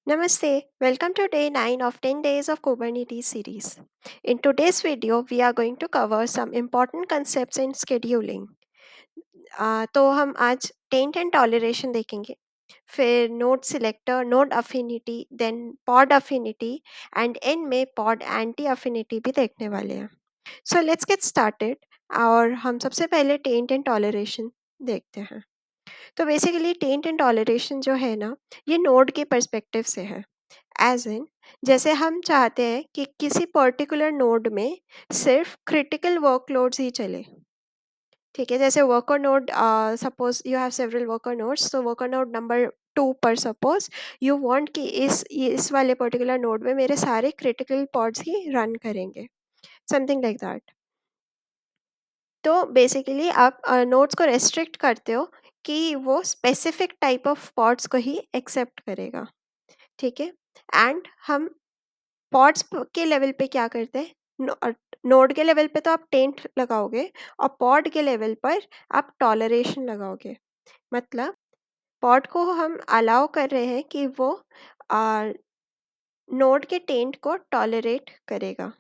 Namaste, welcome to day 9 of 10 days of Kubernetes series. In today's video, we are going to cover some important concepts in scheduling. तो हम आज tent and toleration देखेंगे, फिर node selector, node affinity, then pod affinity and and में pod anti affinity भी देखने वाले हैं. So let's get started. और हम सबसे पहले टेंट एंड टॉलरेशन देखते हैं. तो बेसिकली टेंट एंड टॉलरेशन जो है ना, ये नोड के पर्सपेक्टिव से है. एज इन, जैसे हम चाहते हैं कि किसी पर्टिकुलर नोड में सिर्फ क्रिटिकल वर्कलोड्स ही चले. ठीक है, जैसे worker node, suppose you have several worker nodes, तो वर्कर नोड नंबर 2 पर सपोज यू वांट कि इस वाले पर्टिकुलर नोड में मेरे सारे क्रिटिकल पॉड्स ही रन करेंगे, समथिंग लाइक दैट. तो बेसिकली आप नोड्स को रेस्ट्रिक्ट करते हो कि वो स्पेसिफिक टाइप ऑफ पॉड्स को ही एक्सेप्ट करेगा. ठीक है, एंड हम पॉड्स के लेवल पे क्या करते हैं, नोड के लेवल पे तो आप टेंट लगाओगे और पॉड के लेवल पर आप टॉलरेशन लगाओगे. मतलब पॉड को हम अलाउ कर रहे हैं कि वो नोड के टेंट को टॉलरेट करेगा.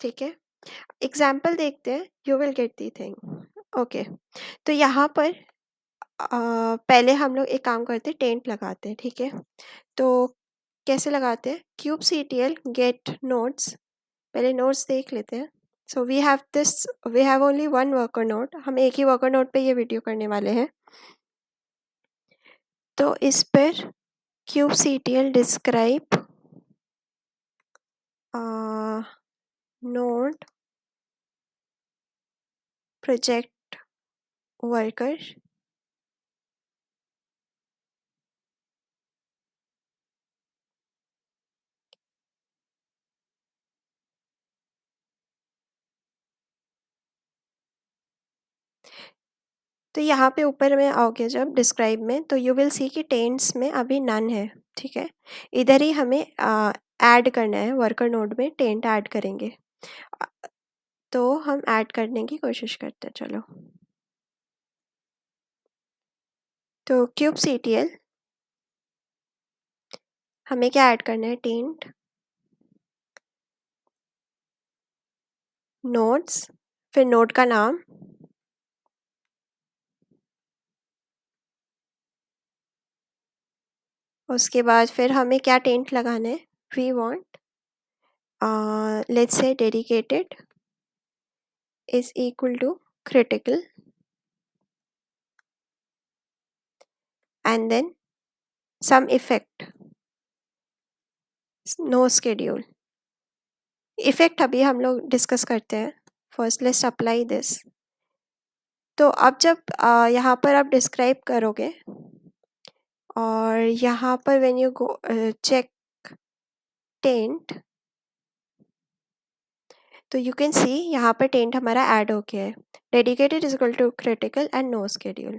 ठीक है, एग्जाम्पल देखते हैं, you will get the thing. Okay, तो यहाँ पर पहले हम लोग एक काम करते हैं, टेंट लगाते हैं. ठीक है, तो कैसे लगाते हैं, kube C T L get nodes. पहले नोड्स देख लेते हैं. So we have only one worker node, हम एक ही वर्कर नोड पे ये वीडियो करने वाले हैं. तो इस पर kube C T L describe node project worker. तो यहाँ पे ऊपर में आओगे जब डिस्क्राइब में, तो यू विल सी कि टेंट्स में अभी नन है. ठीक है, इधर ही हमें ऐड करना है, वर्कर नोड में टेंट ऐड करेंगे. अ, तो हम ऐड करने की कोशिश करते हैं. चलो, तो क्यूब सी टी एल हमें क्या ऐड करना है, टेंट नोड्स, फिर नोड का नाम, उसके बाद फिर हमें क्या टेंट लगाना है, we want let's say dedicated is equal to critical and then some effect, no schedule. Effect अभी हम लोग डिस्कस करते हैं. First let's apply this. तो अब जब यहाँ पर आप डिस्क्राइब करोगे और यहाँ पर when you go check taint, तो यू कैन सी यहाँ पर टेंट हमारा ऐड हो गया है, dedicated is equal to critical and no schedule.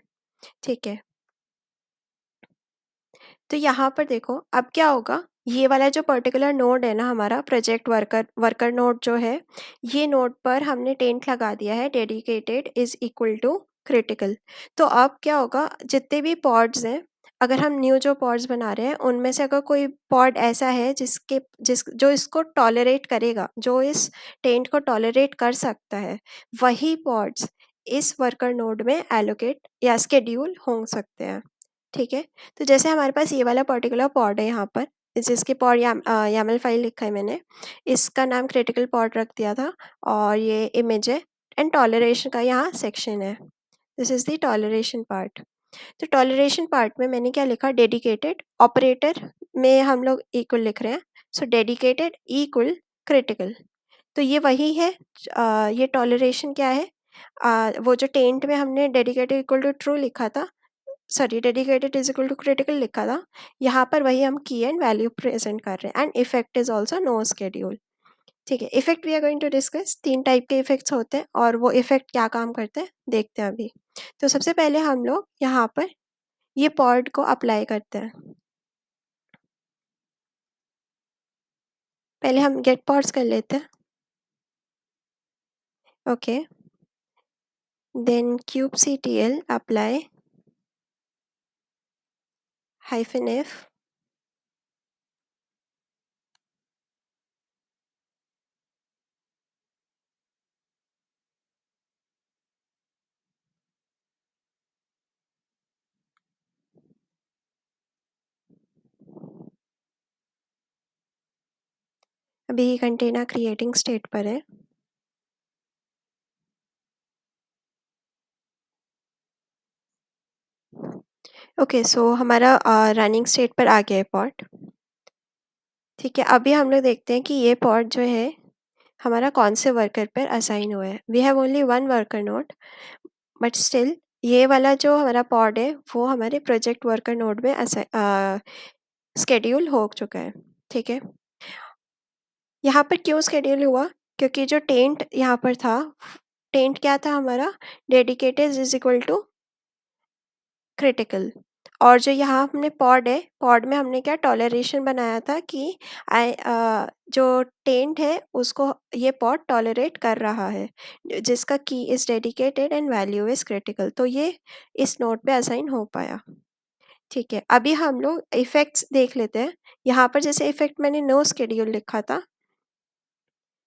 ठीक है, तो यहाँ पर देखो अब क्या होगा, ये वाला जो पर्टिकुलर नोड है ना, हमारा प्रोजेक्ट वर्कर नोड जो है, ये नोड पर हमने टेंट लगा दिया है, dedicated is equal to critical. तो अब क्या होगा, जितने भी पॉड्स हैं, अगर हम न्यू जो पॉड्स बना रहे हैं उनमें से अगर कोई पॉड ऐसा है जो इसको टॉलरेट करेगा, जो इस टेंट को टॉलरेट कर सकता है, वही पॉड्स इस वर्कर नोड में एलोकेट या स्केड्यूल हो सकते हैं. ठीक है, तो जैसे हमारे पास ये वाला पर्टिकुलर पॉड है यहाँ पर, जिसके पॉड यामल फाइल लिखा है मैंने, इसका नाम क्रिटिकल पॉड रख दिया था, और ये इमेज है एंड टॉलरेशन का यहाँ सेक्शन है. This is the toleration part. तो टॉलरेशन पार्ट में मैंने क्या लिखा, डेडिकेटेड ऑपरेटर में हम लोग इक्वल लिख रहे हैं. So dedicated equal critical. तो ये वही है. ये टॉलरेशन क्या है, वो जो टेंट में हमने डेडिकेटेड इक्वल टू ट्रू लिखा था, sorry dedicated is equal to critical लिखा था, यहाँ पर वही हम की एंड वैल्यू प्रेजेंट कर रहे हैं. And effect is also no schedule. ठीक है, effect we are going to discuss. 3 type के इफेक्ट्स होते हैं और वो इफेक्ट क्या काम करते हैं देखते हैं अभी. तो सबसे पहले हम लोग यहाँ पर ये पॉड को अप्लाई करते हैं. पहले हम गेट पॉड्स कर लेते हैं. Okay, then kube C T L apply -f अभी कंटेनर क्रिएटिंग स्टेट पर है। ओके, सो हमारा रनिंग स्टेट पर आ गया है पॉड। ठीक है, अभी हम लोग देखते हैं कि ये पॉड जो है हमारा कौन से वर्कर पर असाइन हुआ है। We have only one worker node, but still ये वाला जो हमारा पॉड है वो हमारे प्रोजेक्ट वर्कर नोड में स्केड्यूल हो चुका है। ठीक है, यहाँ पर क्यों स्केड्यूल हुआ? क्योंकि जो टेंट यहाँ पर था, टेंट क्या था हमारा? Dedicated is equal to critical. और जो यहाँ हमने पॉड है, पॉड में हमने क्या टॉलरेशन बनाया था कि जो टेंट है उसको ये पॉड टॉलरेट कर रहा है, जिसका की is dedicated and value is critical, तो ये इस नोट पे असाइन हो पाया। ठीक है, अभी हम लोग इफेक्ट्स देख लेते हैं। यहाँ पर जैसे इफेक्ट मैंने नो स्केड्यूल लिखा था,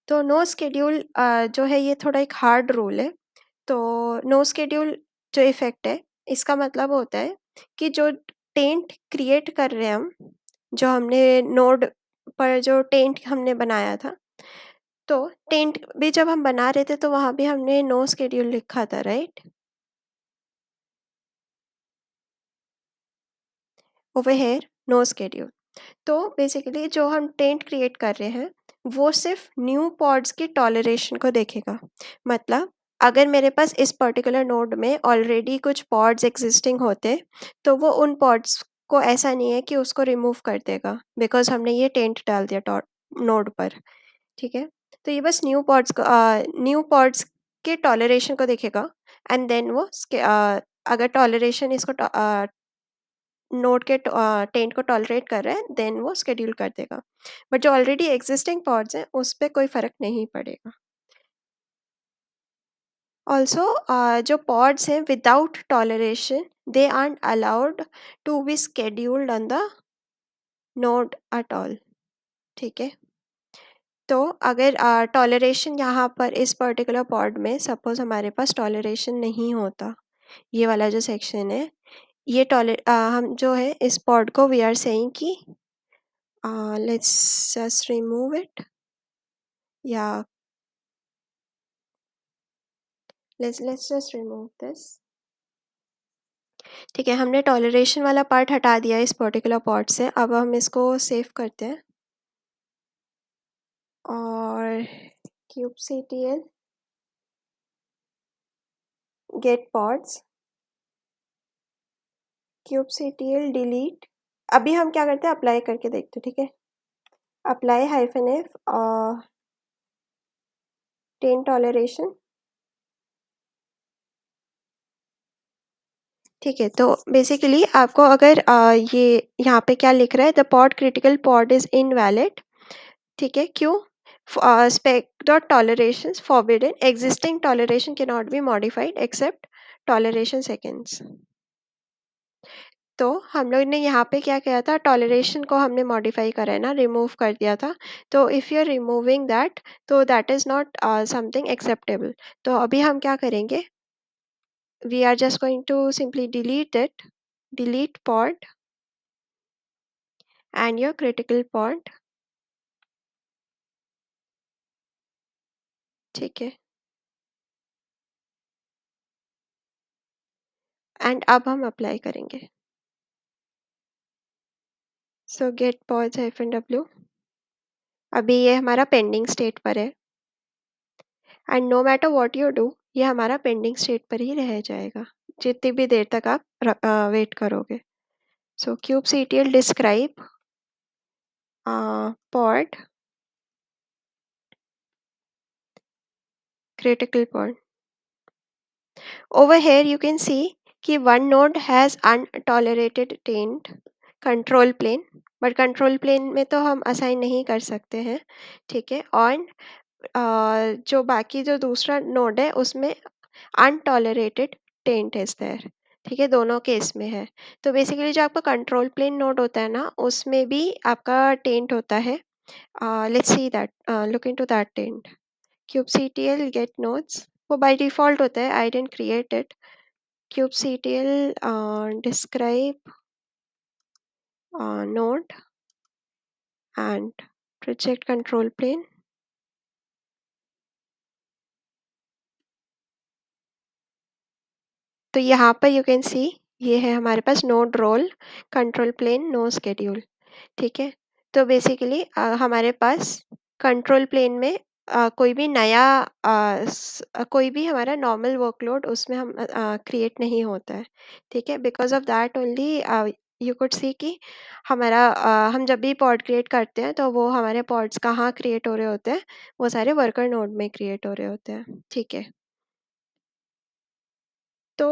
तो नो स्केड्यूल जो है ये थोड़ा एक हार्ड रूल है। तो नो स्केड्यूल जो इफेक्ट है, इसका मतलब होता है कि जो टेंट क्रिएट कर रहे हैं हम, जो हमने नोड पर जो टेंट हमने बनाया था, तो टेंट भी जब हम बना रहे थे तो वहाँ भी हमने नो स्केड्यूल लिखा था, right? Over here no schedule. तो बेसिकली जो हम टेंट क्रिएट कर रहे हैं वो सिर्फ न्यू पॉड्स की टॉलरेशन को देखेगा। मतलब अगर मेरे पास इस पर्टिकुलर नोड में ऑलरेडी कुछ पॉड्स एग्जिस्टिंग होते, तो वो उन पॉड्स को ऐसा नहीं है कि उसको रिमूव कर देगा, बिकॉज हमने ये टेंट डाल दिया नोड पर। ठीक है, तो ये बस न्यू पॉड्स के टॉलरेशन को देखेगा, एंड देन वो अगर टॉलरेशन इसको नोड के टेंट को टॉलरेट कर रहा है, देन वो स्केड्यूल कर देगा। बट जो ऑलरेडी एग्जिस्टिंग पॉड्स हैं उस पर कोई फर्क नहीं पड़ेगा। ऑल्सो जो पॉड्स हैं without toleration, they are allowed to be scheduled on the node at all. ठीक है, तो अगर टॉलरेशन यहाँ पर इस पर्टिकुलर पॉड में सपोज हमारे पास टॉलरेशन नहीं होता, ये वाला जो सेक्शन है, ये हम जो है इस पॉड को वी आर सेइंग कि let's just remove it, या let's just remove this। ठीक है, हमने टॉलरेशन वाला पार्ट हटा दिया इस पर्टिकुलर पार्ट से। अब हम इसको सेव करते हैं और kubectl get pods, kubectl delete। अभी हम क्या करते हैं, अप्लाई करके देखते हैं। ठीक है, अप्लाई -f टेन टॉलरेशन। ठीक है, तो बेसिकली आपको अगर ये यहाँ पे क्या लिख रहा है, the pod critical pod is invalid. ठीक है, क्यों? spec dot tolerations forbidden, existing toleration cannot be modified except toleration seconds। तो हम लोग ने यहाँ पे क्या किया था, टॉलरेशन को हमने मॉडिफाई करा है ना, रिमूव कर दिया था। तो if you are removing that, तो that is not something acceptable. तो अभी हम क्या करेंगे, we are just going to simply delete it, delete pod and your critical pod. ठीक है, एंड अब हम अप्लाई करेंगे। So get pods -w। अभी ये हमारा पेंडिंग स्टेट पर है, and no matter what you do, ये हमारा पेंडिंग स्टेट पर ही रह जाएगा जितनी भी देर तक आप वेट करोगे। सो kubectl describe pod critical pod। Over here you can see कि one node has untolerated taint control plane, but control plane में तो हम असाइन नहीं कर सकते हैं। ठीक है, और जो बाकी जो दूसरा नोड है उसमें अनटॉलरेटेड टेंट इज देयर। ठीक है, दोनों केस में है। तो बेसिकली जो आपका कंट्रोल प्लेन नोड होता है ना, उसमें भी आपका टेंट होता है। Let's see that, look into that taint. kubectl get nodes, वो बाय डिफॉल्ट होता है, I didn't create it. kubectl describe node and project control plane, तो यहाँ पर यू कैन सी ये है हमारे पास node role, control plane, no schedule. ठीक है, तो बेसिकली हमारे पास कंट्रोल प्लेन में कोई भी नया कोई भी हमारा नॉर्मल वर्कलोड उसमें हम क्रिएट नहीं होता है। ठीक है, because of that only you could see कि हमारा हम जब भी पॉड क्रिएट करते हैं तो वो हमारे पॉड्स कहाँ क्रिएट हो रहे होते हैं, वो सारे वर्कर नोड में क्रिएट हो रहे होते हैं। ठीक है, तो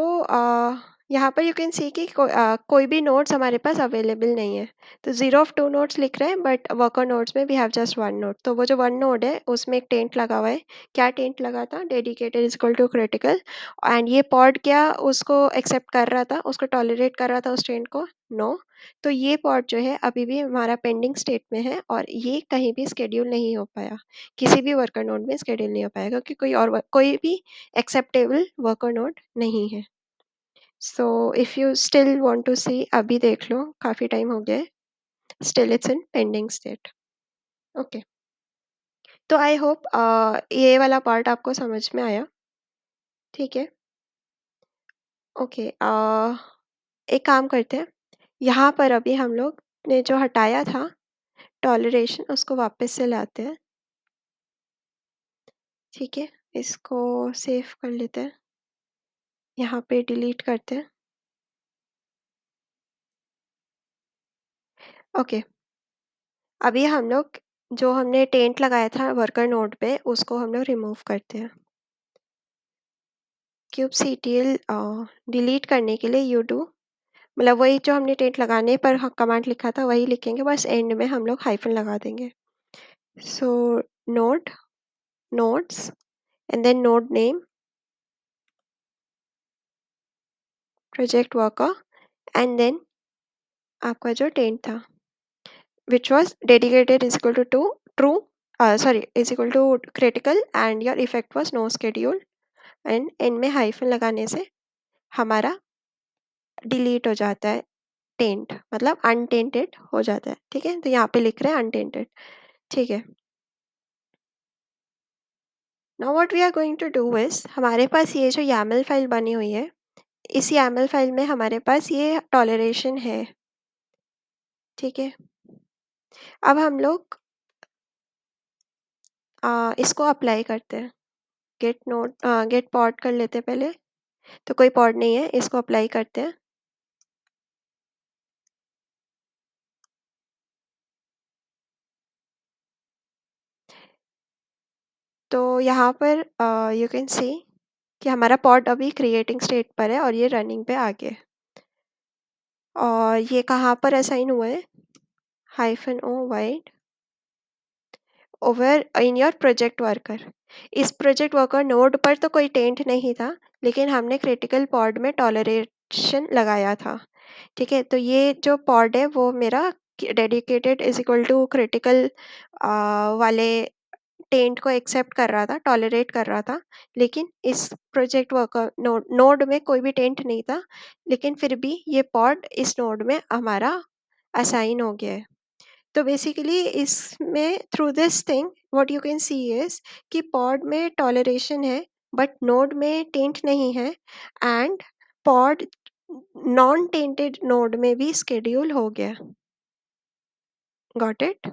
यहाँ पर यू कैन सी कि कोई भी नोड्स हमारे पास अवेलेबल नहीं है। तो 0 ऑफ 2 नोड्स लिख रहे हैं, बट वर्कर नोड्स में वी हैव जस्ट 1 नोड। तो वो जो 1 नोड है उसमें एक टेंट लगा हुआ है। क्या टेंट लगा था? Dedicated is equal to critical. And ये पॉड क्या उसको एक्सेप्ट कर रहा था, उसको टॉलरेट कर रहा था उस टेंट को? नो। तो ये पॉड जो है अभी भी हमारा पेंडिंग स्टेट में है और ये कहीं भी स्केड्यूल नहीं हो पाया, किसी भी वर्कर नोड में स्केड्यूल नहीं हो पाया, क्योंकि कोई भी एक्सेप्टेबल वर्कर नोड नहीं है। So if you still want to see, अभी देख लो, काफ़ी टाइम हो गया है, still it's in pending state. Okay, तो आई होप ये वाला पार्ट आपको समझ में आया। ठीक है, ओके, एक काम करते हैं, यहाँ पर अभी हम लोग ने जो हटाया था टॉलरेशन उसको वापस से लाते हैं। ठीक है, इसको सेव कर लेते हैं, यहाँ पे डिलीट करते हैं। ओके, अभी हम लोग जो हमने टेंट लगाया था वर्कर नोड पे उसको हम लोग रिमूव करते हैं। kubectl डिलीट करने के लिए यू डू, मतलब वही जो हमने टेंट लगाने पर कमांड लिखा था वही लिखेंगे, बस एंड में हम लोग हाइफन लगा देंगे। So node, nodes, and then node name, project worker, and then आपका जो टेंट था which was dedicated is equal to true, sorry is equal to critical, and your effect was no schedule, and and में hyphen लगाने से हमारा delete हो जाता है टेंट, मतलब अनटेंटेड हो जाता है। ठीक है, तो यहाँ पे लिख रहे हैं अनटेंटेड। ठीक है, now what we are going to do is, हमारे पास ये जो YAML फाइल बनी हुई है, इस YAML फाइल में हमारे पास ये टॉलरेशन है। ठीक है, अब हम लोग इसको अप्लाई करते हैं। गेट पॉड कर लेते हैं पहले, तो कोई पॉड नहीं है, इसको अप्लाई करते हैं। तो यहाँ पर यू कैन सी कि हमारा पॉड अभी क्रिएटिंग स्टेट पर है और ये रनिंग पे आ गया है। और ये कहाँ पर असाइन हुआ है? -o wide over in your project worker. इस प्रोजेक्ट वर्कर नोड पर तो कोई टेंट नहीं था, लेकिन हमने क्रिटिकल पॉड में टॉलरेशन लगाया था। ठीक है, तो ये जो पॉड है वो मेरा dedicated is equal to critical वाले टेंट को एक्सेप्ट कर रहा था, टॉलरेट कर रहा था, लेकिन इस प्रोजेक्ट वर्कर नोड में कोई भी टेंट नहीं था, लेकिन फिर भी ये पॉड इस नोड में हमारा असाइन हो गया है। तो बेसिकली इसमें through this thing what you can see is कि पॉड में टॉलरेशन है बट नोड में टेंट नहीं है, and pod non tainted node में भी स्केड्यूल हो गया। Got it?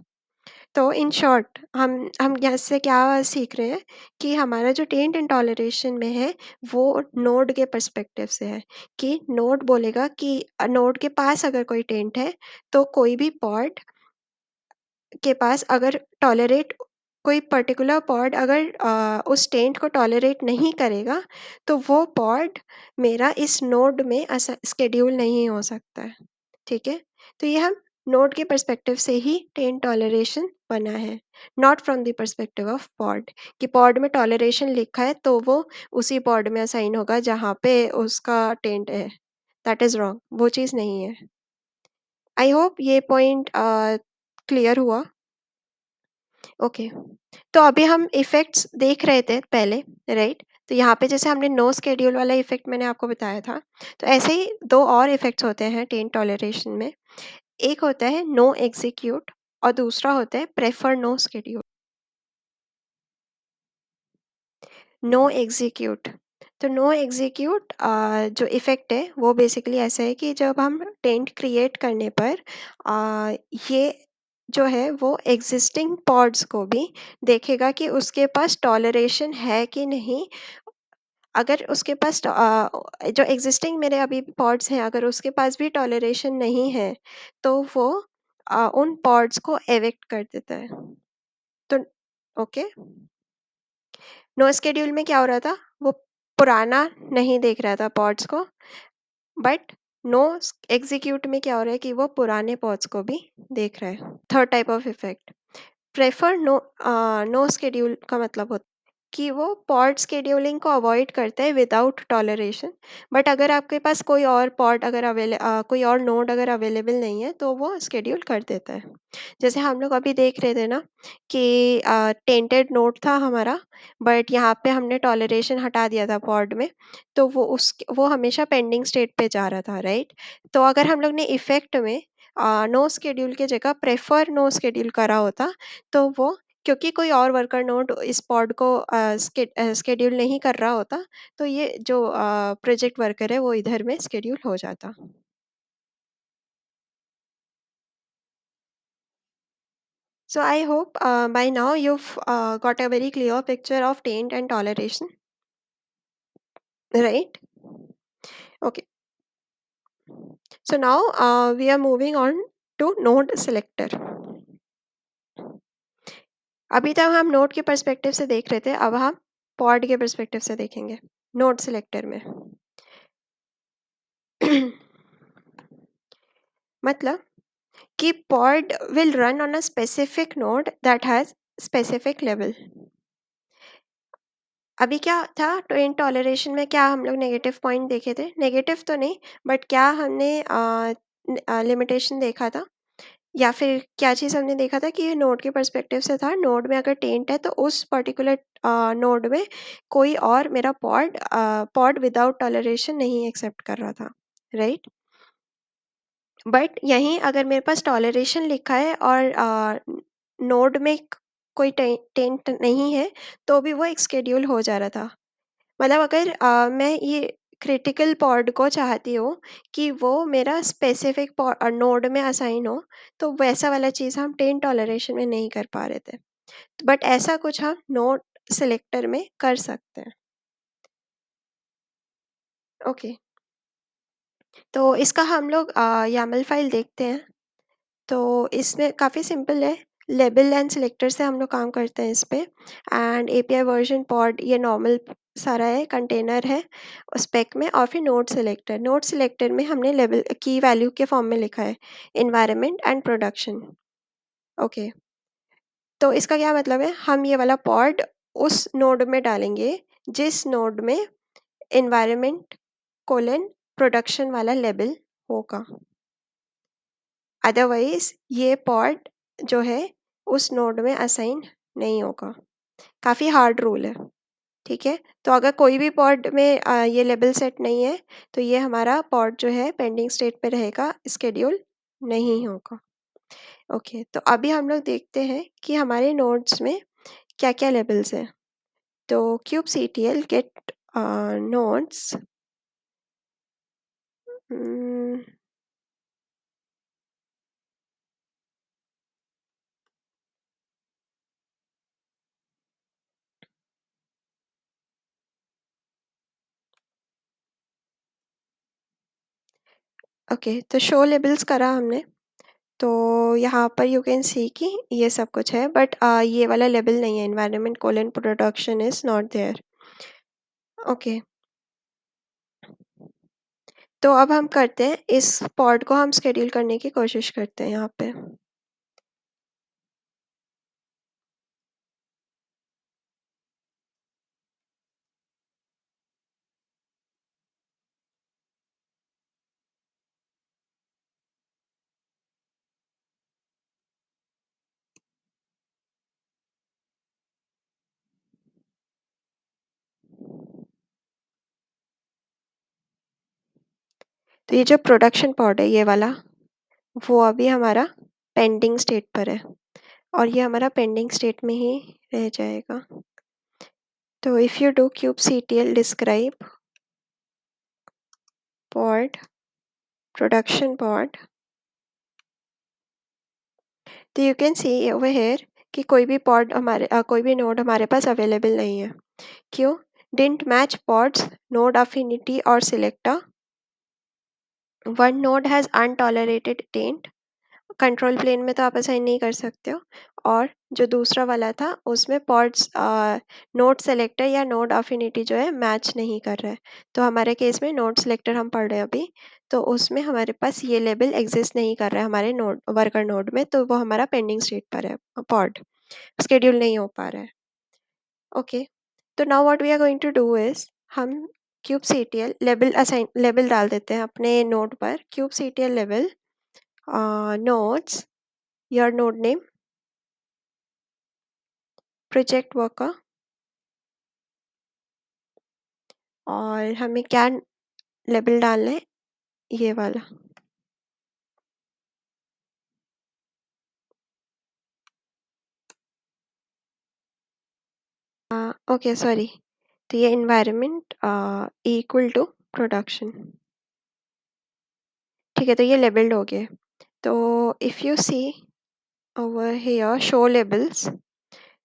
तो इन शॉर्ट हम यहाँ से क्या सीख रहे हैं कि हमारा जो टेंट इंटॉलरेशन में है वो नोड के पर्सपेक्टिव से है, कि नोड बोलेगा कि नोड के पास अगर कोई टेंट है तो कोई भी पॉड के पास अगर टॉलरेट कोई पर्टिकुलर पॉड अगर उस टेंट को टॉलरेट नहीं करेगा तो वो पॉड मेरा इस नोड में स्केड्यूल नहीं हो सकता है। ठीक है, तो ये हम नोड के पर्सपेक्टिव से ही टेंट टॉलरेशन बना है, not from the perspective of pod, कि पॉड में टॉलरेशन लिखा है तो वो उसी पॉड में असाइन होगा जहाँ पे उसका टेंट है। दैट इज़ रॉन्ग, वो चीज़ नहीं है। आई होप ये पॉइंट क्लियर हुआ। ओके, तो अभी हम इफ़ेक्ट्स देख रहे थे पहले, राइट? तो यहाँ पे जैसे हमने नो स्केड्यूल वाला इफ़ेक्ट मैंने आपको बताया था, तो ऐसे ही 2 और इफ़ेक्ट्स होते हैं टेंट टॉलरेशन में। एक होता है नो एग्ज़ीक्यूट, और दूसरा होता है prefer no schedule. No execute, तो नो एग्जीक्यूट जो इफ़ेक्ट है वो बेसिकली ऐसा है कि जब हम टेंट क्रिएट करने पर ये जो है वो एग्जिस्टिंग पॉड्स को भी देखेगा कि उसके पास टॉलरेशन है कि नहीं। अगर उसके पास जो एग्जिस्टिंग मेरे अभी पॉड्स हैं अगर उसके पास भी टॉलरेशन नहीं है तो वो उन पॉड्स को एविक्ट कर देता है। तो ओके, नो स्केड्यूल में क्या हो रहा था, वो पुराना नहीं देख रहा था पॉड्स को, बट नो एग्जीक्यूट में क्या हो रहा है कि वो पुराने पॉड्स को भी देख रहा है। Third type of effect, prefer no no schedule का मतलब होता है कि वो पॉड स्केड्यूलिंग को अवॉइड करता है विदाउट टॉलरेशन। बट अगर आपके पास कोई और पॉड अगर कोई और नोड अगर अवेलेबल नहीं है तो वो स्केड्यूल कर देता है। जैसे हम लोग अभी देख रहे थे ना कि टेंटेड नोड था हमारा, बट यहाँ पे हमने टॉलरेशन हटा दिया था पॉड में, तो वो हमेशा पेंडिंग स्टेट पे जा रहा था, राइट। तो अगर हम लोग ने इफेक्ट में नो स्केड्यूल की जगह प्रेफर नो स्केड्यूल करा होता तो वो, क्योंकि कोई और वर्कर नोड इस पॉड को स्केड्यूल नहीं कर रहा होता, तो ये जो प्रोजेक्ट वर्कर है वो इधर में स्केड्यूल हो जाता। So I hope by now you've got a very clear picture of taint and toleration, right? Okay. So now we are moving on to node selector. अभी तक हम नोड के पर्सपेक्टिव से देख रहे थे, अब हम पॉड के पर्सपेक्टिव से देखेंगे नोड सिलेक्टर में। मतलब कि pod will run on a specific node that has specific level। अभी क्या था, टेंट टॉलरेशन में क्या हम लोग नेगेटिव पॉइंट देखे थे, नेगेटिव तो नहीं बट क्या हमने लिमिटेशन देखा था, या फिर क्या चीज़ हमने देखा था कि ये नोड के पर्सपेक्टिव से था, नोड में अगर टेंट है तो उस पर्टिकुलर नोड में कोई और मेरा पॉड विदाउट टॉलरेशन नहीं एक्सेप्ट कर रहा था, राइट। बट यहीं अगर मेरे पास टॉलरेशन लिखा है और नोड में कोई टेंट नहीं है तो भी वो एक स्केड्यूल हो जा रहा था। मतलब अगर मैं ये क्रिटिकल पॉड को चाहती हूँ कि वो मेरा स्पेसिफिक नोड में असाइन हो, तो वैसा वाला चीज़ हम टेंट टॉलरेशन में नहीं कर पा रहे थे, बट ऐसा कुछ हम नोड सिलेक्टर में कर सकते हैं। ओके, तो इसका हम लोग YAML फाइल देखते हैं। तो इसमें काफ़ी सिंपल है, लेबल एंड सिलेक्टर से हम लोग काम करते हैं इस पे। एंड एपीआई वर्जन पॉड ये नॉर्मल सारा है, कंटेनर है स्पेक में, और फिर नोड सिलेक्टर में हमने लेबल की वैल्यू के फॉर्म में लिखा है इन्वायरमेंट एंड प्रोडक्शन। ओके, तो इसका क्या मतलब है, हम ये वाला पॉड उस नोड में डालेंगे जिस नोड में इन्वायरमेंट कोलन प्रोडक्शन वाला लेबल होगा। अदरवाइज ये पॉड जो है उस नोड में असाइन नहीं होगा। काफ़ी हार्ड रूल है, ठीक है। तो अगर कोई भी पॉड में ये लेबल सेट नहीं है तो ये हमारा पॉड जो है पेंडिंग स्टेट पे रहेगा, स्केड्यूल नहीं होगा। ओके, तो अभी हम लोग देखते हैं कि हमारे नोड्स में क्या क्या लेबल्स हैं। तो kubectl गेट नोड्स, ओके, तो शो लेबल्स करा हमने। तो यहाँ पर यू कैन सी कि ये सब कुछ है, बट ये वाला लेबल नहीं है, environment colon production is not there. Okay, तो अब हम करते हैं, इस पॉड को हम शेड्यूल करने की कोशिश करते हैं यहाँ पे। तो ये जो प्रोडक्शन पॉड है ये वाला, वो अभी हमारा पेंडिंग स्टेट पर है और ये हमारा पेंडिंग स्टेट में ही रह जाएगा। तो if you do kubectl describe pod production pod, तो you can C over here कि कोई भी पॉड हमारे कोई भी नोड हमारे पास अवेलेबल नहीं है। क्यों? Didn't match pods node affinity और selector, one node has untolerated taint, control plane में तो आप असाइन नहीं कर सकते हो, और जो दूसरा वाला था उसमें पॉड्स नोड सेलेक्टर या नोड अफिनिटी जो है मैच नहीं कर रहा है। तो हमारे केस में नोड सेलेक्टर हम पढ़ रहे हैं अभी, तो उसमें हमारे पास ये लेबल एग्जिस्ट नहीं कर रहा है हमारे नोड वर्कर नोड में, तो वो हमारा पेंडिंग स्टेट पर है, पॉड स्केड्यूल नहीं हो पा रहा है। ओके, तो now what we are going to do is हम kubectl लेबल डाल देते हैं अपने नोड पर, kubectl label nodes, your node name, project worker, और हमें क्या लेबल डालना है, ये वाला। ओके सॉरी, तो ये environment इक्वल टू प्रोडक्शन। ठीक है, तो ये लेबल्ड हो गए। तो if you see over here show labels,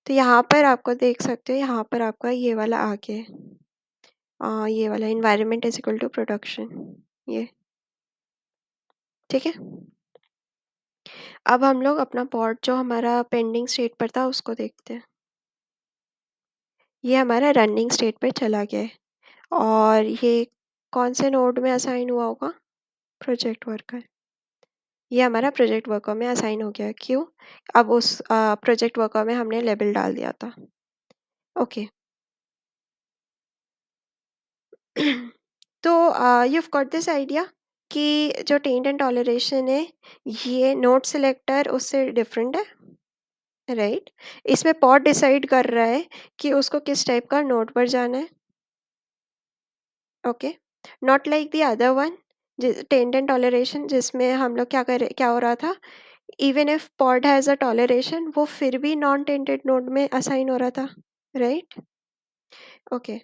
तो यहाँ पर आपको देख सकते हो, यहाँ पर आपका ये वाला आ गया, ये वाला environment is equal to production, ये ठीक है। अब हम लोग अपना पॉड जो हमारा पेंडिंग स्टेट पर था उसको देखते हैं। ये हमारा रनिंग स्टेट पे चला गया है और ये कौन से नोड में असाइन हुआ होगा? Project worker. ये हमारा प्रोजेक्ट वर्कर में असाइन हो गया। क्यों? अब उस प्रोजेक्ट वर्कर में हमने लेबल डाल दिया था। ओके। तो यू गॉट दिस आइडिया कि जो टेंट एंड टॉलरेशन है ये नोड सिलेक्टर उससे डिफरेंट है, राइट? इसमें पॉड डिसाइड कर रहा है कि उसको किस टाइप का नोड पर जाना है। Okay, not like the other one, tent and toleration, जिसमें हम लोग क्या हो रहा था, even if pod has a toleration वो फिर भी नॉन टेंटेड नोड में असाइन हो रहा था, right? Okay,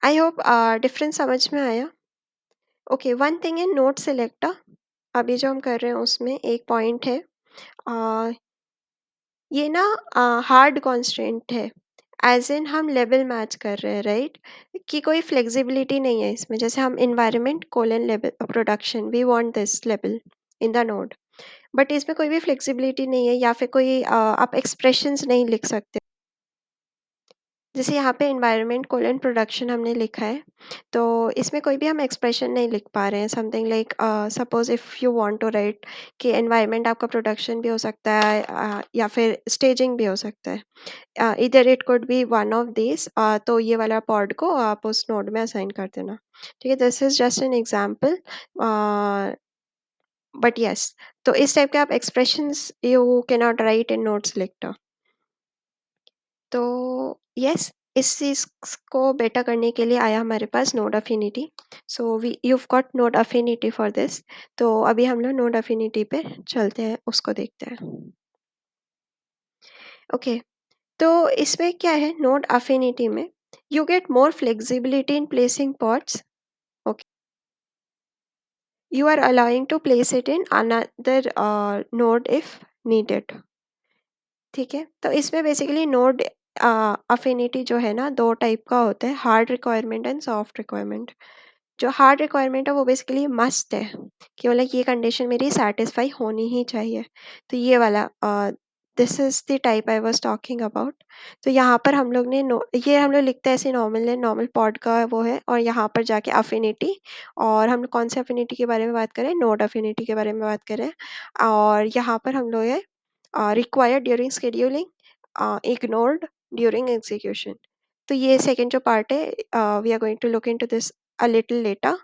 I hope difference समझ में आया। Okay, one thing in node selector अभी जो हम कर रहे हैं उसमें एक पॉइंट है, uh, ये ना हार्ड कॉन्स्ट्रेंट है, एज इन हम लेवल मैच कर रहे हैं, राइट? कि कोई फ्लेक्सिबिलिटी नहीं है इसमें, जैसे हम environment colon level production we want this level in the node, but इसमें कोई भी फ्लेक्सिबिलिटी नहीं है, या फिर कोई आप एक्सप्रेशंस नहीं लिख सकते। जैसे यहाँ पे इन्वायरमेंट कोलन प्रोडक्शन हमने लिखा है, तो इसमें कोई भी हम एक्सप्रेशन नहीं लिख पा रहे हैं, something like suppose if you want to write कि एनवायरनमेंट आपका प्रोडक्शन भी हो सकता है, या फिर स्टेजिंग भी हो सकता है, इधर it could be one of this, तो ये वाला पॉड को आप उस नोड में असाइन कर देना। ठीक है, this is just an example, but yes, तो इस टाइप के आप expressions you can not write in node selector. तो यस, इस चीज़ को बेटर करने के लिए आया हमारे पास node affinity. So we you've got node affinity for this. तो अभी हम लोग नोड अफिनिटी पे चलते हैं, उसको देखते हैं। ओके, तो इसमें क्या है, नोड अफिनिटी में you get more flexibility in placing pods. Okay, you are allowing to place it in another node if needed. ठीक है, तो इसमें बेसिकली नोड अफिनिटी जो है ना, दो टाइप का होता है, hard requirement and soft requirement. जो हार्ड रिक्वायरमेंट है वो बेसिकली मस्ट है कि मतलब ये कंडीशन मेरी सेटिस्फाई होनी ही चाहिए, तो ये वाला this is the type I was talking about. तो यहाँ पर हम लोग ने ये हम लोग लिखते हैं ऐसे, नॉर्मल है, नॉर्मल पॉड का वो है, और यहाँ पर जाके अफिनिटी, और हम लोग कौन से अफिनिटी के बारे में बात करें, नोड अफिनिटी के बारे में बात करें, और यहाँ पर हम लोग है required during scheduling, ignored during execution. तो ये सेकंड जो पार्ट है, we are going to look into this a little later,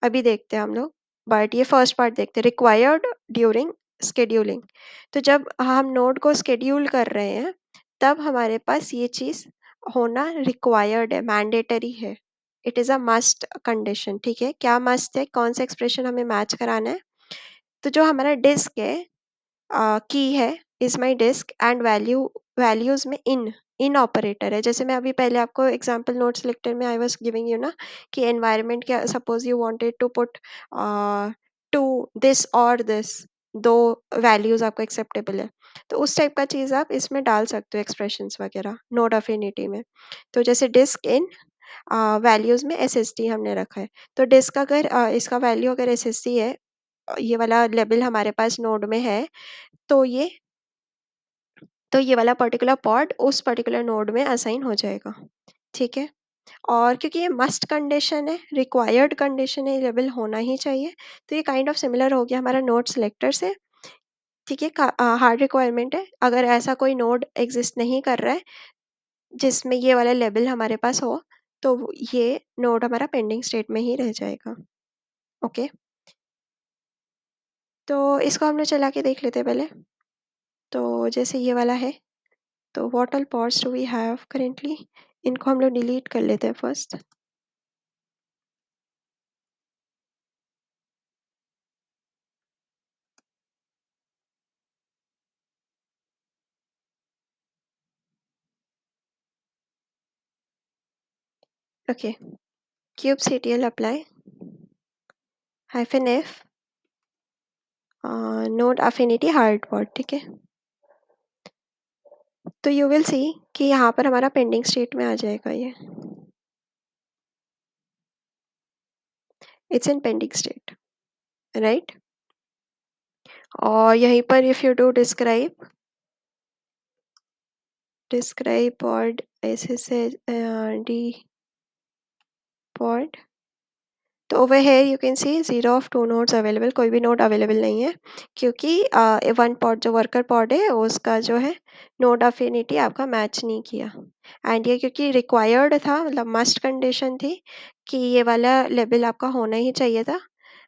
अभी देखते हैं हम लोग, बट ये फर्स्ट पार्ट देखते हैं, रिक्वायर्ड ड्यूरिंग शेड्यूलिंग। तो जब हम नोड को शेड्यूल कर रहे हैं तब हमारे पास ये चीज़ होना रिक्वायर्ड है, मैंडेटरी है it is a must condition, ठीक है? क्या मस्ट है? कौन सा एक्सप्रेशन हमें मैच कराना है? तो जो हमारा डिस्क है, की है, is my disk and values में इन ऑपरेटर है। जैसे मैं अभी पहले आपको एग्जांपल नोट सेलेक्टर में आई वाज़ गिविंग यू ना कि एनवायरनमेंट क्या, suppose you wanted to put two this और दिस, 2 वैल्यूज़ आपको एक्सेप्टेबल है। तो उस टाइप का चीज़ आप इसमें डाल सकते हो एक्सप्रेशंस वगैरह नोड अफिनिटी में। तो जैसे डिस्क इन वैल्यूज़ में एसएसटी हमने रखा है। तो डिस्क अगर इसका वैल्यू अगर एसएसटी है, ये वाला लेबल हमारे पास नोड में है, तो ये वाला पर्टिकुलर पॉड उस पर्टिकुलर नोड में असाइन हो जाएगा, ठीक है? और क्योंकि ये मस्ट कंडीशन है, रिक्वायर्ड कंडीशन है, ये लेबल होना ही चाहिए, तो ये काइंड ऑफ सिमिलर हो गया हमारा नोड सिलेक्टर से, ठीक है? हार्ड रिक्वायरमेंट है। अगर ऐसा कोई नोड एग्जिस्ट नहीं कर रहा है, जिसमें ये वाला लेबल हमारे पास हो, तो ये नोड हमारा पेंडिंग स्टेट में ही रह जाएगा, ओके? तो इसको हम लोग चला के देख लेते हैं पहले। तो जैसे ये वाला है, तो what all pods do we have currently, इनको हम लोग डिलीट कर लेते हैं first. Okay, kubectl apply -f node affinity hard pod, ठीक है? तो यू विल सी कि यहाँ पर हमारा पेंडिंग स्टेट में आ जाएगा ये, it's in pending state, right? और यहीं पर if you do describe pod D pod, तो over here you can see 0 of 2 nodes available, कोई भी नोड अवेलेबल नहीं है, क्योंकि वन पॉड जो वर्कर पॉड है उसका जो है नोड अफिनिटी आपका मैच नहीं किया। एंड ये क्योंकि रिक्वायर्ड था, मतलब मस्ट कंडीशन थी कि ये वाला लेबल आपका होना ही चाहिए था,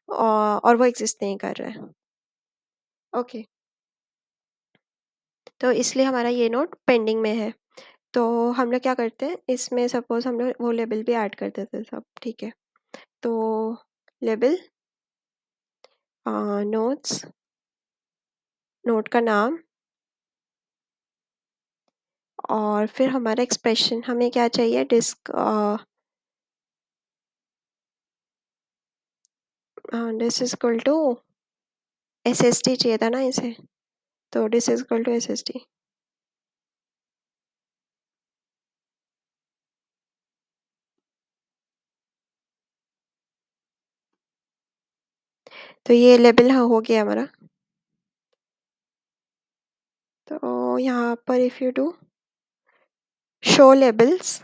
और वो एग्जिस्ट नहीं कर रहा है, ओके? तो इसलिए हमारा ये नोड पेंडिंग में है। तो हम लोग क्या करते हैं, इसमें सपोज हम लोग वो लेबल भी ऐड कर देते हैं सब, ठीक है? तो लेबल नोड्स, नोड का नाम, और फिर हमारा एक्सप्रेशन हमें क्या चाहिए, disk this is equal to SSD चाहिए था ना इसे, तो this is equal to SSD. तो ये लेबल हाँ हो गया हमारा। तो यहाँ पर if you do show labels,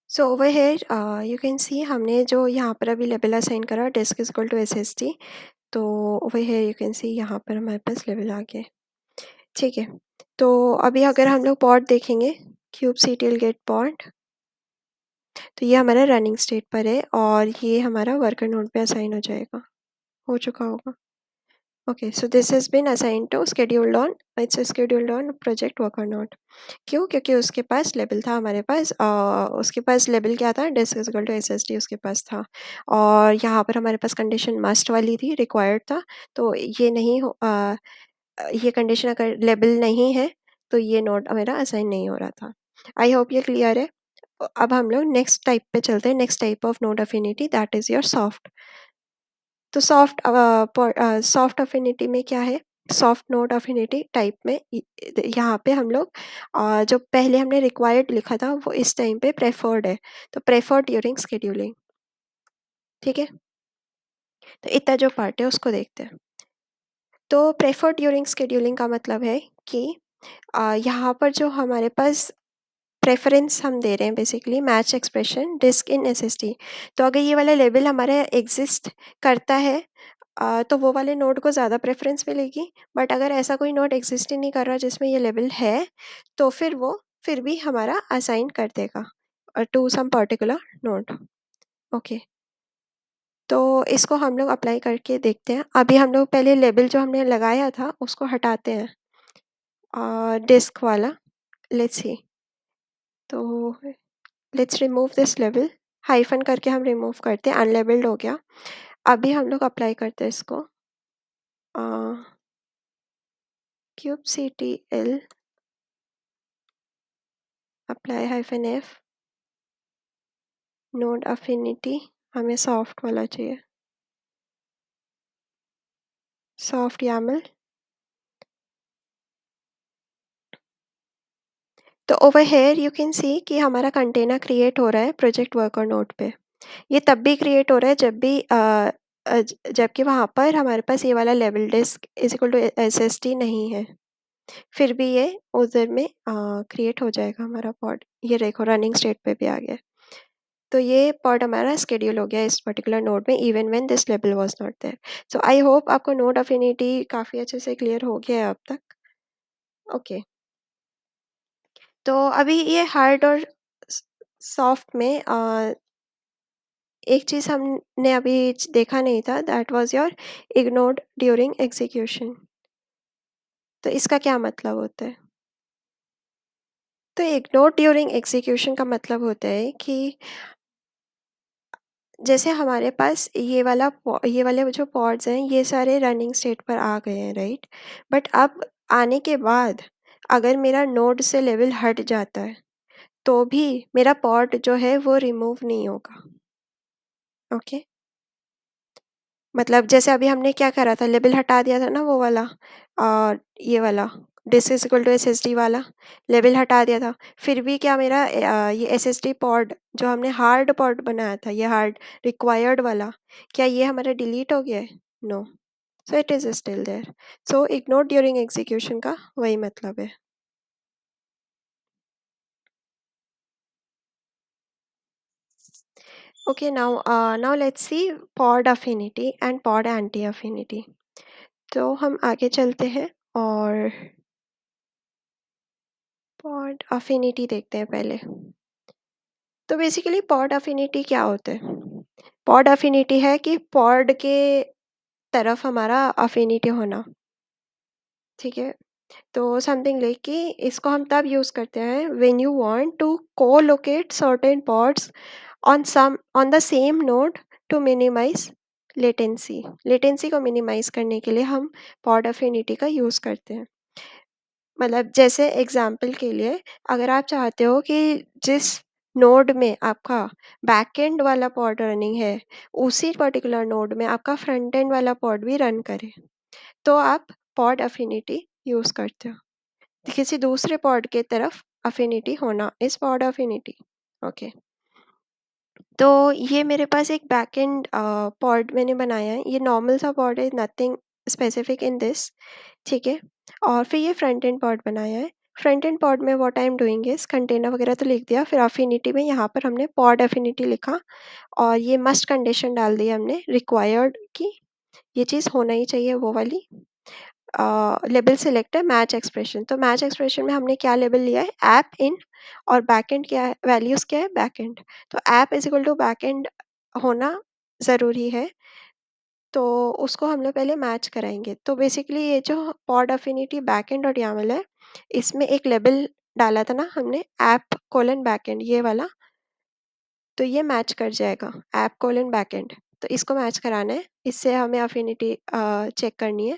so over here you can see हमने जो यहाँ पर अभी लेबल असाइन करा disk is equal to SSD, तो over here you can see यहाँ पर हमारे पास लेबल आ गए, ठीक है? तो अभी अगर हम लोग पॉड देखेंगे, kubectl गेट पॉड, तो ये हमारा रनिंग स्टेट पर है और ये हमारा वर्कर नोड पे असाइन हो जाएगा, हो चुका होगा। Okay, so this has been assign to scheduled on, it's scheduled on project worker node. क्यों? क्योंकि उसके पास लेबल था, हमारे पास उसके पास लेबल क्या था, disk is equal to SSD उसके पास था, और यहाँ पर हमारे पास कंडीशन मस्ट वाली थी, रिक्वायर्ड था। तो ये नहीं हो ये कंडीशन अगर लेबल नहीं है, तो ये नोड मेरा असाइन नहीं हो रहा था। आई होप ये क्लियर है। अब हम लोग नेक्स्ट टाइप पे चलते हैं, next type of node affinity, that is your soft. तो सॉफ्ट अफिनिटी में क्या है, सॉफ्ट नोड अफिनिटी टाइप में यहाँ पे हम लोग जो पहले हमने रिक्वायर्ड लिखा था वो इस टाइम पे प्रेफर्ड है, तो प्रेफर्ड ड्यूरिंग शेड्यूलिंग, ठीक है? तो इतना जो पार्ट है उसको देखते हैं। तो प्रेफर्ड ड्यूरिंग शेड्यूलिंग का मतलब है कि यहाँ पर जो हमारे पास प्रेफरेंस हम दे रहे हैं, बेसिकली मैच एक्सप्रेशन डिस्क इन एसएसटी, तो अगर ये वाला लेबल हमारे एग्जिस्ट करता है, तो वो वाले नोड को ज़्यादा प्रेफरेंस मिलेगी। बट अगर ऐसा कोई नोड एग्जिस्ट ही नहीं कर रहा जिसमें ये लेबल है, तो फिर वो फिर भी हमारा असाइन कर देगा to some particular node, okay? तो इसको हम लोग अप्लाई करके देखते हैं। अभी हम लोग पहले लेबल जो हमने लगाया था उसको हटाते हैं, डिस्क वाला, लेट्स सी। तो let's remove this label, hyphen करके हम रिमूव करते हैं, अनलेबल्ड हो गया। अभी हम लोग अप्लाई करते हैं इसको, kubectl apply hyphen F node affinity, हमें सॉफ्ट वाला चाहिए, सॉफ्ट यामल। तो ओवर हेयर यू कैन सी कि हमारा कंटेनर क्रिएट हो रहा है प्रोजेक्ट वर्कर नोड पे। ये तब भी क्रिएट हो रहा है जब भी जबकि वहाँ पर हमारे पास ये वाला लेवल disk is equal to SSD नहीं है, फिर भी ये उधर में क्रिएट हो जाएगा हमारा पॉड। ये देखो रनिंग स्टेट पे भी आ गया। तो ये पॉड हमारा स्केड्यूल हो गया इस पर्टिकुलर नोड में even when this label was not there. So I hope आपको नोड अफिनिटी काफ़ी अच्छे से क्लियर हो गया है अब तक। ओके, तो अभी ये हार्ड और सॉफ्ट में एक चीज़ हमने अभी देखा नहीं था, that was your ignored during execution. तो इसका क्या मतलब होता है? तो इग्नोर ड्यूरिंग एग्जीक्यूशन का मतलब होता है कि जैसे हमारे पास ये वाले जो पॉड्स हैं ये सारे रनिंग स्टेट पर आ गए हैं, राइट? बट अब आने के बाद अगर मेरा नोड से लेवल हट जाता है तो भी मेरा पॉड जो है वो रिमूव नहीं होगा। ओके, मतलब जैसे अभी हमने क्या करा था, लेबल हटा दिया था ना वो वाला, और ये वाला disk is equal to S S D वाला लेबल हटा दिया था, फिर भी क्या मेरा ये एस एस डी पॉड जो हमने हार्ड पॉड बनाया था, ये हार्ड रिक्वायर्ड वाला, क्या ये हमारा डिलीट हो गया है? No, so it is still there. So ignore during execution का वही मतलब है। Okay, now let's see pod affinity and pod anti affinity. तो हम आगे चलते हैं और पॉड अफिनिटी देखते हैं पहले। तो बेसिकली पॉड अफिनिटी क्या होता है? पॉड अफिनिटी है कि पॉड के तरफ हमारा अफिनिटी होना, ठीक है? तो समथिंग लाइक कि इसको हम तब यूज़ करते हैं when you want to co-locate certain pods on the same node to minimize latency. Latency को मिनिमाइज करने के लिए हम पॉड अफिनिटी का यूज़ करते हैं। मतलब जैसे एग्जाम्पल के लिए अगर आप चाहते हो कि जिस नोड में आपका बैक एंड वाला पॉड रनिंग है उसी पर्टिकुलर नोड में आपका फ्रंट एंड वाला पॉड भी रन करे, तो आप पॉड अफिनिटी यूज़ करते हो। किसी दूसरे पॉड के तरफ अफिनिटी होना इस पॉड अफिनिटी। ओके, तो ये मेरे पास एक बैकएंड पॉड मैंने बनाया है, ये नॉर्मल सा पॉड है, नथिंग स्पेसिफिक इन दिस, ठीक है? और फिर ये फ्रंट एंड पॉड बनाया है। फ्रंट एंड पॉड में what I am doing is container वगैरह तो लिख दिया, फिर अफिनिटी में यहाँ पर हमने पॉड अफिनिटी लिखा और ये मस्ट कंडीशन डाल दी हमने रिक्वायर्ड की ये चीज़ होना ही चाहिए वो वाली। लेबल सेलेक्ट है मैच एक्सप्रेशन, तो मैच एक्सप्रेशन में हमने क्या लेबल लिया है, ऐप इन, और बैकएंड क्या है, वैल्यूज़ क्या है, बैकएंड। तो app is equal to backend होना ज़रूरी है, तो उसको हम लोग पहले मैच कराएंगे। तो बेसिकली ये जो पॉड अफिनिटी बैकएंड और यामल है, इसमें एक लेबल डाला था ना हमने, ऐप कोलन बैकएंड, ये वाला, तो ये मैच कर जाएगा ऐप कोलन बैकएंड। तो इसको मैच कराना है, इससे हमें अफिनिटी चेक करनी है।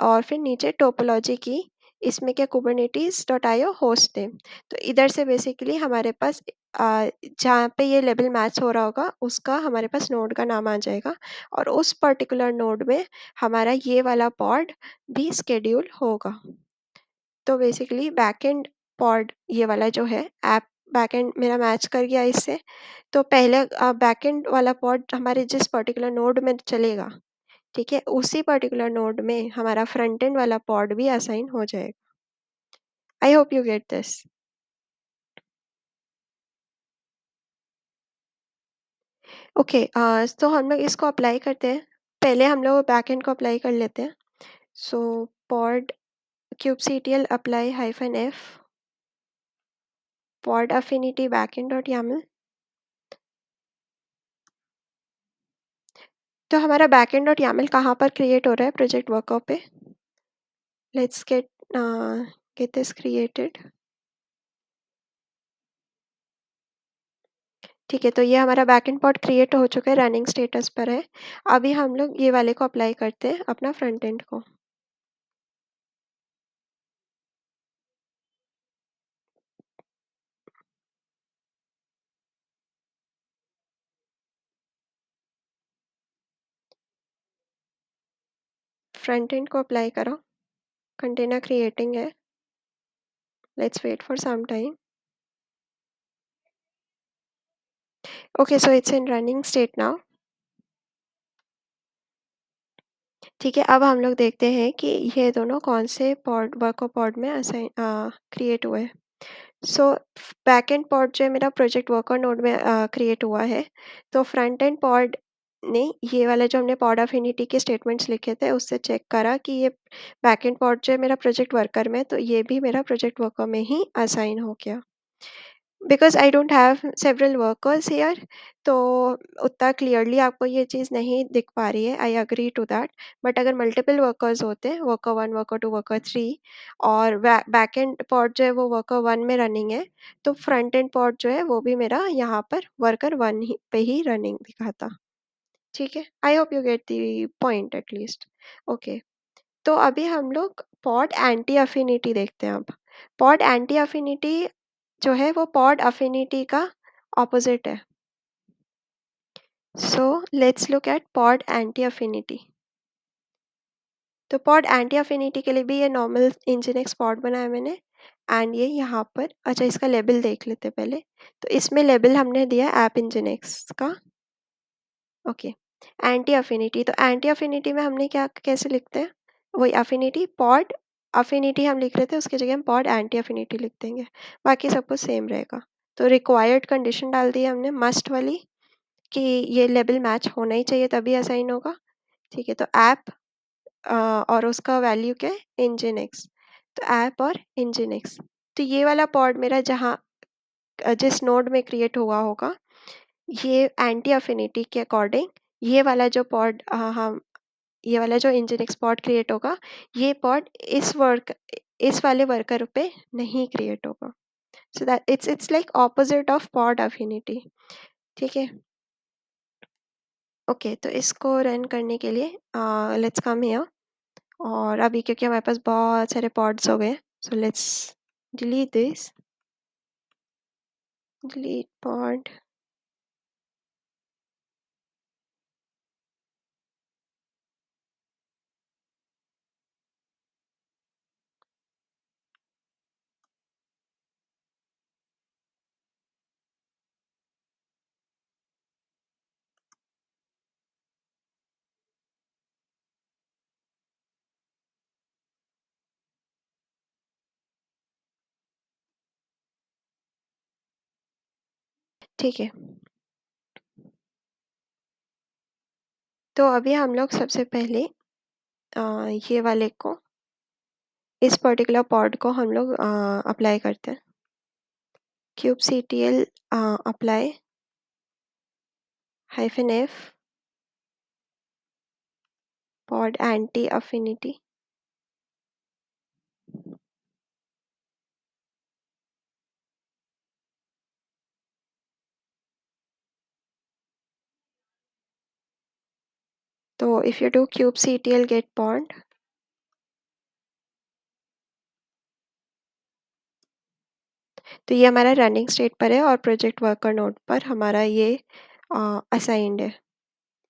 और फिर नीचे टोपोलॉजी की, इसमें क्या Kubernetes dot IO host name. तो इधर से बेसिकली हमारे पास जहाँ पे ये लेबल मैच हो रहा होगा उसका हमारे पास नोड का नाम आ जाएगा और उस पर्टिकुलर नोड में हमारा ये वाला पॉड भी स्केड्यूल होगा। तो बेसिकली बैकएंड पॉड ये वाला जो है ऐप बैकएंड मेरा मैच कर गया इससे। तो पहले बैकएंड वाला पॉड हमारे जिस पर्टिकुलर नोड में चलेगा, ठीक है, उसी पर्टिकुलर नोड में हमारा फ्रंट एंड वाला पॉड भी असाइन हो जाएगा। I hope you get this. Okay, तो हम लोग इसको अप्लाई करते हैं। पहले हम लोग बैकएंड को अप्लाई कर लेते हैं। So pod kubectl apply hyphen F pod affinity backend dot YAML. तो हमारा बैकएंड डॉट यामल कहाँ पर क्रिएट हो रहा है, प्रोजेक्ट वर्कअप पे। Let's get this created. ठीक है, तो ये हमारा बैकएंड पॉड क्रिएट हो चुका है, रनिंग स्टेटस पर है। अभी हम लोग ये वाले को अप्लाई करते हैं अपना फ्रंट एंड को। फ्रंट एंड को अप्लाई करो, कंटेनर क्रिएटिंग है, let's wait for some time. Okay, so it's in running state now. ठीक है, अब हम लोग देखते हैं कि ये दोनों कौन से पॉड वर्कर पॉड में असाइन क्रिएट हुए हैं। सो बैकएंड पॉड जो है मेरा प्रोजेक्ट वर्कर नोड में क्रिएट हुआ है। तो फ्रंट एंड पॉड ने ये वाला जो हमने पॉड अफिनिटी के स्टेटमेंट्स लिखे थे उससे चेक करा कि ये बैकएंड पॉड जो है मेरा प्रोजेक्ट वर्कर में, तो ये भी मेरा प्रोजेक्ट वर्कर में ही असाइन हो गया। Because I don't have several workers here, तो उतना क्लियरली आपको ये चीज़ नहीं दिख पा रही है, I agree to that. But अगर मल्टीपल वर्कर्स होते हैं, वर्कर 1, वर्कर 2, वर्कर 3, और बैक एंड पॉड जो है वो वर्कर 1 में रनिंग है, तो फ्रंट एंड पॉड जो है वो भी मेरा यहाँ पर वर्कर 1 ही पे ही रनिंग दिखाता। ठीक है, I hope you get the point at least. Okay, तो अभी हम लोग पॉड एंटी अफिनिटी देखते हैं। अब पॉड एंटी अफिनिटी जो है वो पॉड अफिनिटी का ऑपोजिट है। So let's look at pod anti affinity. तो पॉड एंटी अफिनिटी के लिए भी ये नॉर्मल इंजीनिक्स पॉड बनाया मैंने, एंड ये यहाँ पर, अच्छा इसका लेबल देख लेते पहले। तो इसमें लेबल हमने दिया ऐप इंजीनिक्स का। ओके, एंटी अफिनिटी, तो एंटी अफिनिटी में हमने क्या कैसे लिखते हैं, वही अफिनिटी पॉड अफिनिटी हम लिख रहे थे, उसकी जगह हम पॉड एंटी अफिनिटी लिख देंगे, बाकी सब कुछ सेम रहेगा। तो रिक्वायर्ड कंडीशन डाल दी हमने मस्ट वाली कि ये लेबल मैच होना ही चाहिए तभी असाइन होगा। ठीक है, तो ऐप और उसका वैल्यू क्या है, इंजीनिक्स। तो ऐप और इंजीनिक्स, तो ये वाला पॉड मेरा जहाँ जिस नोड में क्रिएट हुआ होगा, ये एंटी अफिनिटी के अकॉर्डिंग ये वाला जो पॉड हम ये वाला जो इंजीनिक्स पॉड क्रिएट होगा, ये पॉड इस वाले वर्कर पे नहीं क्रिएट होगा। So that it's like opposite of pod affinity. ठीक है, ओके, तो इसको रन करने के लिए लेट्स कम हियर, और अभी क्योंकि हमारे पास बहुत सारे पॉड्स हो गए, so let's delete this, delete pod. ठीक है, तो अभी हम लोग सबसे पहले ये वाले को, इस पर्टिकुलर पॉड को हम लोग अप्लाई करते हैं। kubectl apply -f pod anti affinity. तो if you do kubectl get pond, तो ये हमारा रनिंग स्टेट पर है और प्रोजेक्ट वर्कर नोड पर हमारा ये असाइंड है,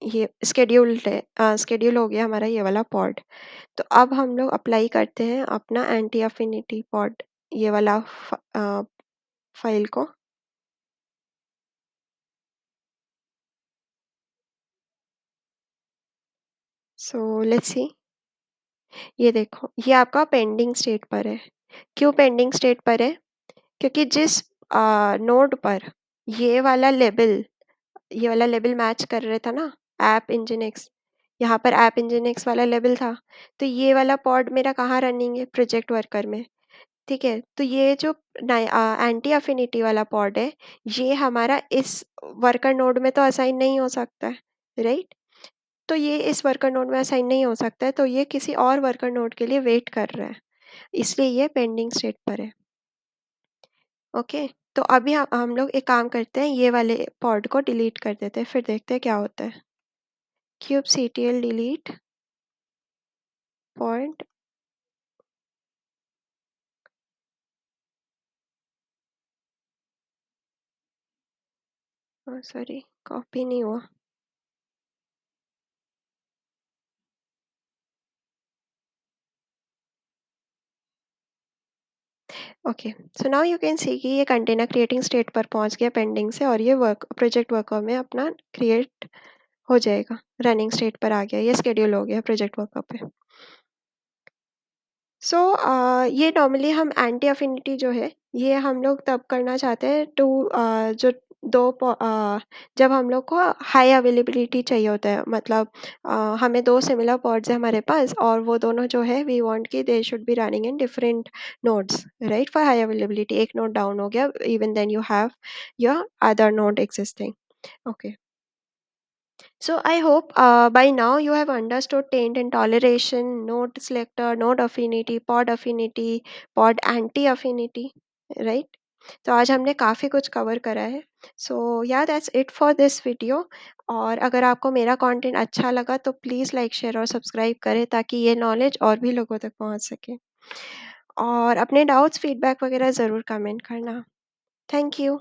ये स्केड्यूल्ड है, स्केड्यूल हो गया हमारा ये वाला पॉड। तो अब हम लोग अप्लाई करते हैं अपना एंटी अफिनिटी पॉड, ये वाला फाइल को। सो लेट्स सी, ये देखो ये आपका पेंडिंग स्टेट पर है। क्यों पेंडिंग स्टेट पर है, क्योंकि जिस नोड पर ये वाला लेबल ये वाला लेबल मैच कर रहा था ना, ऐप इंजीनिक्स, यहाँ पर ऐप इंजीनिक्स वाला लेबल था, तो ये वाला पॉड मेरा कहाँ रनिंग है, प्रोजेक्ट वर्कर में। ठीक है, तो ये जो एंटी अफिनिटी वाला पॉड है, ये हमारा इस वर्कर नोड में तो असाइन नहीं हो सकता है, राइट। तो ये इस वर्कर नोड में असाइन नहीं हो सकता है, तो ये किसी और वर्कर नोड के लिए वेट कर रहा है, इसलिए ये पेंडिंग स्टेट पर है। ओके, तो अभी हम लोग एक काम करते हैं, ये वाले पॉड को डिलीट कर देते हैं, फिर देखते हैं क्या होता है। kubectl delete pod, sorry copy नहीं हुआ। Okay, so now you can सी कि ये कंटेनर क्रिएटिंग स्टेट पर पहुंच गया पेंडिंग से, और ये वर्क प्रोजेक्ट वर्कर में अपना क्रिएट हो जाएगा, रनिंग स्टेट पर आ गया, ये शेड्यूल हो गया प्रोजेक्ट वर्कर पे। सो ये नॉर्मली हम एंटी अफिनिटी जो है, ये हम लोग तब करना चाहते हैं टू जो जब हम लोग को हाई अवेलेबिलिटी चाहिए होता है, मतलब हमें दो सिमिलर पॉड्स हैं हमारे पास, और वो दोनों जो है वी वांट कि they should be running in different nodes, right, for high availability. एक नोड डाउन हो गया, even then you have your other node existing. Okay, so I hope by now you have understood taint and toleration, node selector, node affinity, pod anti-affinity, right? तो आज हमने काफ़ी कुछ cover करा है। सो या that's it for this video. और अगर आपको मेरा कंटेंट अच्छा लगा तो प्लीज़ लाइक शेयर और सब्सक्राइब करें, ताकि ये नॉलेज और भी लोगों तक पहुंच सके। और अपने डाउट्स फीडबैक वगैरह ज़रूर कमेंट करना। Thank you.